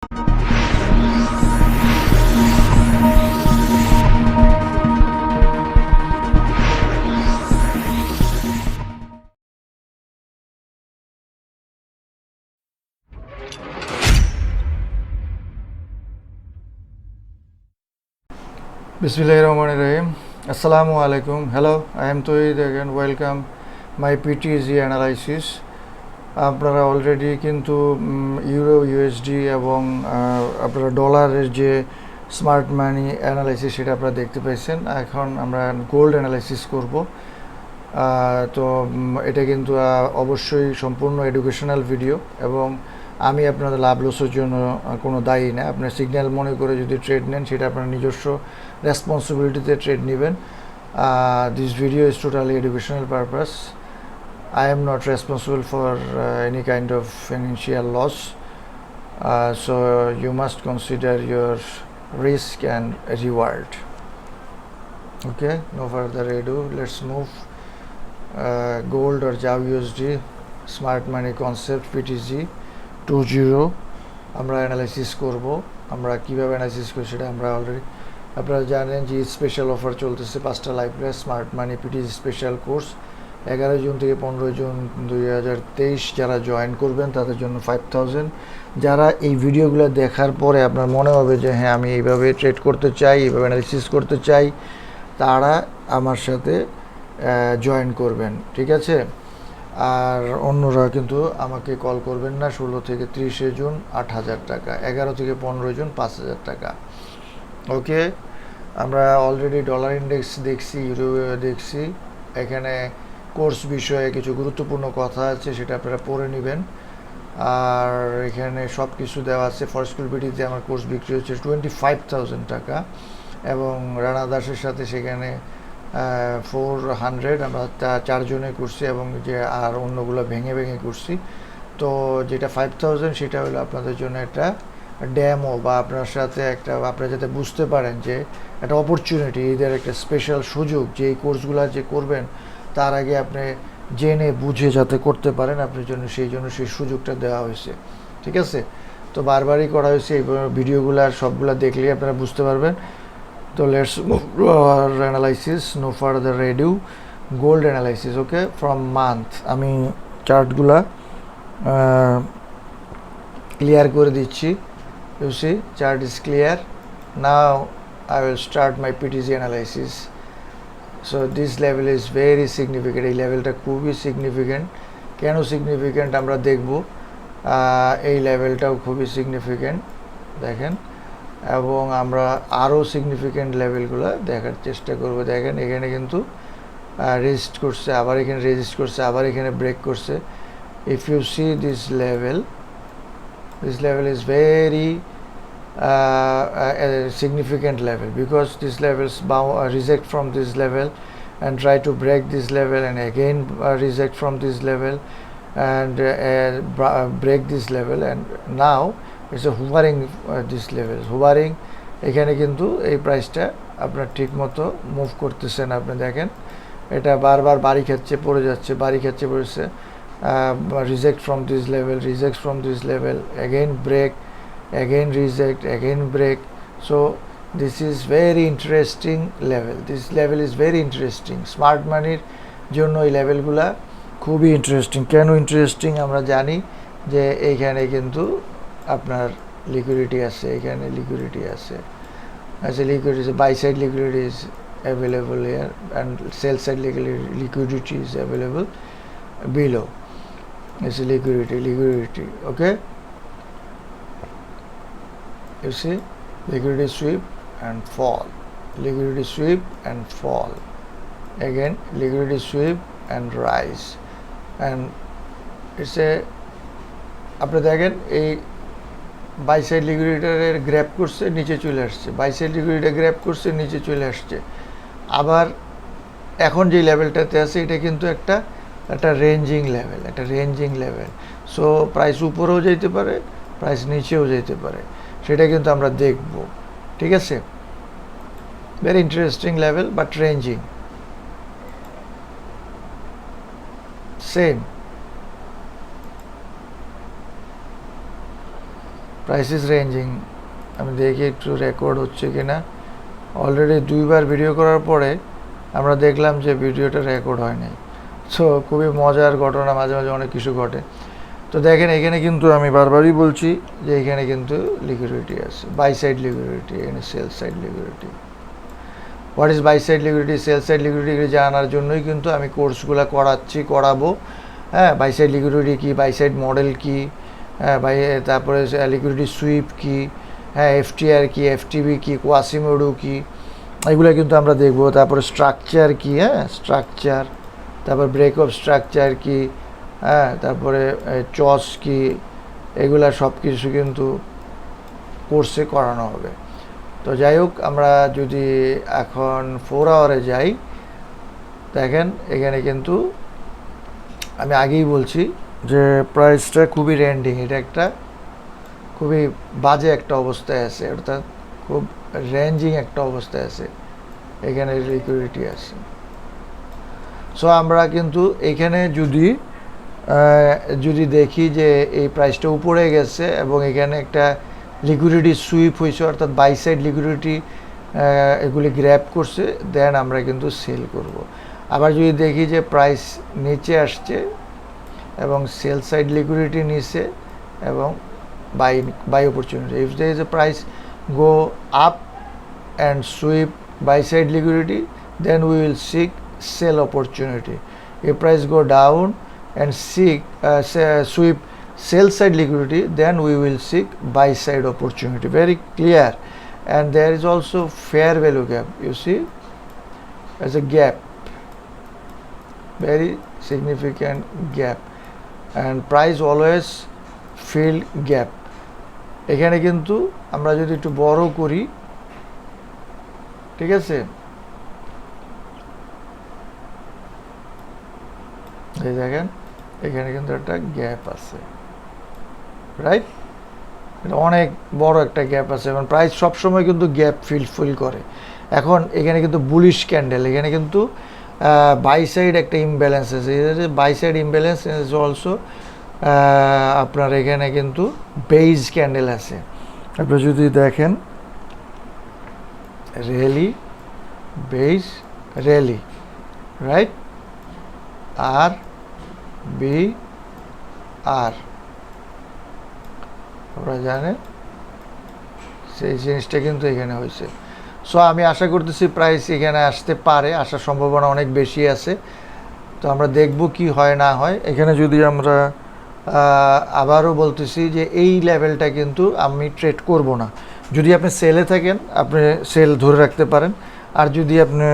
Bismillahirrahmanirrahim. Assalamu alaikum. Hello, I am TAWHID again. Welcome my PTZ analysis. আপনারা already কিন্তু euro USD এবং আপনারা ডলারের যে স্মার্ট মানি অ্যানালাইসিস সেটা আপনারা দেখতে পাইছেন। এখন আমরা গোল্ড অ্যানালাইসিস করব। তো এটা কিন্তু অবশ্যই সম্পূর্ণ এডুকেশনাল ভিডিও এবং আমি আপনাদের লাভ লসের জন্য কোনো দায়ী না। আপনার সিগন্যাল মনে করে যদি ট্রেড নেন সেটা আপনার নিজস্ব রেসপন্সিবিলিটিতে ট্রেড নেবেন। This video is totally educational purpose. I am not responsible for any kind of financial loss, so you must consider your risk and reward. Okay, no further ado, let's move. Gold or XAU USD smart money concept PTZ 20 আমরা analysis করব। আমরা কিভাবে analysis করি সেটা আমরা already আপনারা জানেন যে স্পেশাল অফার চলতেছে 5টা লাইভ ক্লাস স্মার্ট মানি PTZ স্পেশাল কোর্স 11 জুন থেকে 15 জুন 2023 যারা জয়েন করবেন তাদের জন্য 5000। যারা এই ভিডিওগুলো দেখার পরে আপনার মনে হবে যে হ্যাঁ আমি এইভাবে ট্রেড করতে চাই, এইভাবে অ্যানালিসিস করতে চাই, তারা আমার সাথে জয়েন করবেন, ঠিক আছে? আর অন্যরা কিন্তু আমাকে কল করবেন না। 16 থেকে 30 জুন 8000 টাকা, 11 থেকে 15 জুন 5000 টাকা। ওকে, আমরা অলরেডি ডলার ইন্ডেক্স দেখছি, ইউরো দেখছি। এখানে কোর্স বিষয়ে কিছু গুরুত্বপূর্ণ কথা আছে, সেটা আপনারা পড়ে নেবেন। আর এখানে সব কিছু দেওয়া আছে। ফর স্কুল পিটিতে আমার কোর্স বিক্রি হচ্ছে 25,000 টাকা এবং রানা দাসের সাথে সেখানে 400 আমরা 4 জনে করছি এবং যে আর অন্যগুলো ভেঙে ভেঙে করছি। তো যেটা 5000 সেটা হলো আপনাদের জন্য একটা ডেমো বা আপনার সাথে একটা আপনারা যাতে বুঝতে পারেন যে একটা অপরচুনিটি, এদের একটা স্পেশাল সুযোগ যে এই কোর্সগুলো যে করবেন তার আগে আপনি জেনে বুঝে যাতে করতে পারেন আপনার জন্য, সেই জন্য সেই সুযোগটা দেওয়া হয়েছে, ঠিক আছে? তো বারবারই করা হয়েছে। এই ভিডিওগুলো আর সবগুলো দেখলেই আপনারা বুঝতে পারবেন। তো let's move to our analysis, no further ado. Gold analysis, okay, from month আমি চার্টগুলা ক্লিয়ার করে দিচ্ছি। You see chart is clear. Now I will start my PTZ analysis. So this level is very significant. এই লেভেলটা খুবই significant. কেন significant আমরা দেখব। এই লেভেলটাও খুবই সিগনিফিক্যান্ট, দেখেন, এবং আমরা আরও সিগনিফিক্যান্ট লেভেলগুলো দেখার চেষ্টা করব। দেখেন এখানে কিন্তু রেজিস্ট করছে, আবার এখানে রেজিস্ট করছে, আবার এখানে ব্রেক করছে। If you see this level is very a significant level because these levels reject from this level and try to break this level and again reject from this level and break this level, and now it's a hovering this level hovering. এখানে কিন্তু এই প্রাইসটা আপনার ঠিক মতো move করতেছেন। আপনি দেখেন এটা বারবার বাড়ি খাচ্ছে পড়ে যাচ্ছে, বাড়ি খাচ্ছে পড়েছে, reject from this level, reject from this level, again break, again reject, again break. So this is very interesting level. This level is very interesting. Smart মানির জন্য এই লেভেলগুলা খুবই ইন্টারেস্টিং। কেন ইন্টারেস্টিং আমরা জানি যে এইখানে কিন্তু আপনার লিকুইডিটি আছে, এখানে লিকুইডিটি আছে, আচ্ছা liquidity buy side liquidity is available here and sell side liquidity is available below. It's liquidity, okay? You see, liquidity sweep and fall, liquidity sweep and fall, again liquidity sweep and rise, and it's a আপনি দেখেন এই by side লিকুইডিটারের grab করছে নিচে চলে আসছে, by side লিকুইডিটা grab করছে নিচে চলে আসছে। আবার এখন যে লেভেলটাতে আছে এটা কিন্তু একটা রেঞ্জিং লেভেল, সো প্রাইস উপরেও যেতে পারে, প্রাইস নিচেও যেতে পারে, সেটা কিন্তু আমরা দেখব, ঠিক আছে? Very interesting level but ranging. Same price is ranging. আমি দেখি একটু রেকর্ড হচ্ছে কি না। অলরেডি 2বার ভিডিও করার পরে আমরা দেখলাম যে ভিডিওটা রেকর্ড হয় নাই। সো খুবই মজার ঘটনা, মাঝে মাঝে অনেক কিছু ঘটে। তো দেখেন এখানে কিন্তু আমি বারবারই বলছি যে এখানে কিন্তু লিকুইডিটি আছে, বাই সাইড লিকুইডিটি, এখানে sell side liquidity. What is buy side liquidity, sell side liquidity জানার জন্যই কিন্তু আমি কোর্সগুলো করাবো। হ্যাঁ, বাই সাইড লিকুইডিটি কী, বাই সাইড মডেল কী, হ্যাঁ তারপরে লিকুইডিটি সুইপ কী, হ্যাঁ এফটিআর কী, এফটিবি কী, কোয়াসিমোডো কী, এগুলো কিন্তু আমরা দেখবো। তারপরে স্ট্রাকচার কী, হ্যাঁ স্ট্রাকচার, তারপর ব্রেক অফ স্ট্রাকচার কী, হ্যাঁ তারপরে চস কী, এগুলা সব কিছু কিন্তু কোর্সে করানো হবে। তো যাই হোক, আমরা যদি এখন 4 আওয়ারে যাই, দেখেন এখানে কিন্তু আমি আগেই বলছি যে প্রাইসটা খুবই রেন্ডিং, এটা একটা খুবই বাজে একটা অবস্থায় আছে, অর্থাৎ খুব রেঞ্জিং একটা অবস্থায় আছে, এখানে লিকুইডিটি আছে। সো আমরা কিন্তু এখানে যদি দেখি যে এই প্রাইসটা উপরে গেছে এবং এখানে একটা লিকুইডিটি সুইপ হয়েছে, অর্থাৎ বাই সাইড লিকুইডিটি এগুলি গ্র্যাব করছে, দেন আমরা কিন্তু সেল করব। আবার যদি দেখি যে প্রাইস নিচে আসছে এবং সেল সাইড লিকুইডিটি নিচে এবং buy opportunity, if there is a price go up and sweep buy side liquidity, then we will seek sell opportunity. If price go down and sweep sell side liquidity, then we will seek buy side opportunity. Very clear. And there is also fair value gap, you see, as a gap, very significant gap, and price always fill gap. এখানে কিন্তু আমরা যদি একটু বড় করি, ঠিক আছে, এই দেখেন এখানে কিন্তু একটা গ্যাপ আছে, রাইট, এটা অনেক বড় একটা গ্যাপ আছে এবং প্রাইস সবসময় কিন্তু গ্যাপ ফিল করে। এখন এখানে কিন্তু বুলিশ ক্যান্ডেল, এখানে কিন্তু বাই সাইড একটা ইমব্যালেন্স আছে, buy side imbalance is also আপনার এখানে কিন্তু বেজ ক্যান্ডেল আছে। আপনি যদি দেখেন rally, base, rally, right, R B R, আপনারা জানেন সেই জিনিসটা কিন্তু এখানে হয়েছে। সো আমি আশা করতেছি প্রাইস এখানে আসতে পারে, আসার সম্ভাবনা অনেক বেশি আছে। তো আমরা দেখব কি হয় না হয়। এখানে যদি আমরা আবারও বলতেছি যে এই লেভেলটা কিন্তু আমি ট্রেড করব না। যদি আপনি সেলে থাকেন আপনি সেল ধরে রাখতে পারেন, আর যদি আপনি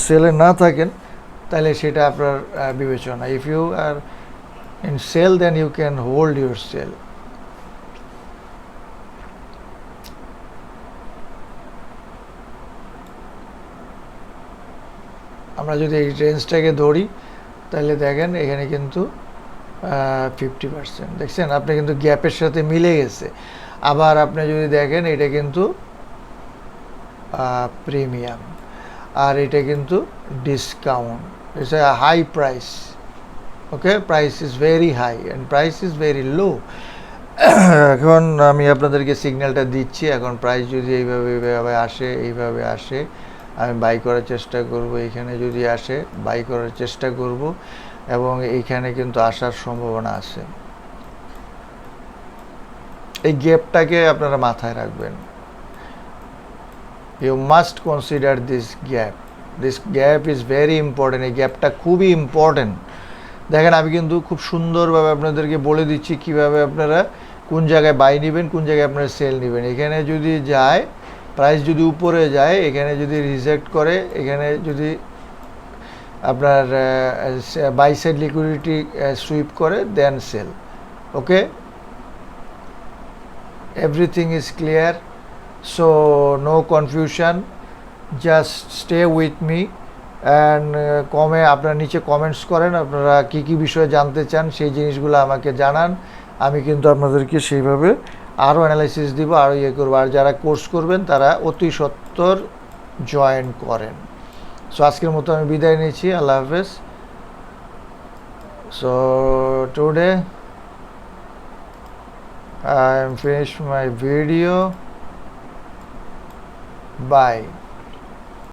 সেলে না থাকেন তাহলে সেটা আপনার বিবেচনা। If you are in sell then you can hold your sell. আমরা যদি এই রেঞ্জটাকে ধরি তাহলে দেখেন এখানে কিন্তু 50% দেখছেন, আপনি কিন্তু গ্যাপের সাথে মিলে গেছে। আবার আপনি যদি দেখেন এটা কিন্তু প্রিমিয়াম, আর এটা কিন্তু discount, it's a high price. Okay, price is very high and price is very low. এখন আমি আপনাদেরকে সিগন্যালটা দিচ্ছি, এখন প্রাইস যদি এইভাবে আসে আমি বাই করার চেষ্টা করব। এখানে যদি আসে বাই করার চেষ্টা করব এবং এইখানে কিন্তু আসার সম্ভাবনা আছে। এই গ্যাপটাকে আপনারা মাথায় রাখবেন। You must consider this gap is very important. এই গ্যাপটা খুবই ইম্পর্টেন্ট। দেখেন আমি কিন্তু খুব সুন্দরভাবে আপনাদেরকে বলে দিচ্ছি কিভাবে আপনারা কোন জায়গায় বাই নেবেন, কোন জায়গায় আপনারা সেল নেবেন। এখানে যদি যায়, প্রাইস যদি উপরে যায়, এখানে যদি রিজেক্ট করে, এখানে যদি আপনার বাই সাইড লিকুইডিটি সুইপ করে, then sell. Okay, everything is clear, so no confusion, just stay with me and আপনারা নিচে কমেন্টস করেন, আপনারা কী কী বিষয়ে জানতে চান সেই জিনিসগুলো আমাকে জানান। আমি কিন্তু আপনাদেরকে সেইভাবে আরও অ্যানালাইসিস দিব, আরও করবো। আর যারা কোর্স করবেন তারা অতি সত্বর জয়েন করেন। সো আজকের মতো আমি বিদায় নিচ্ছি, আল্লাহ হাফেজ। So today I am finished my video. Bye.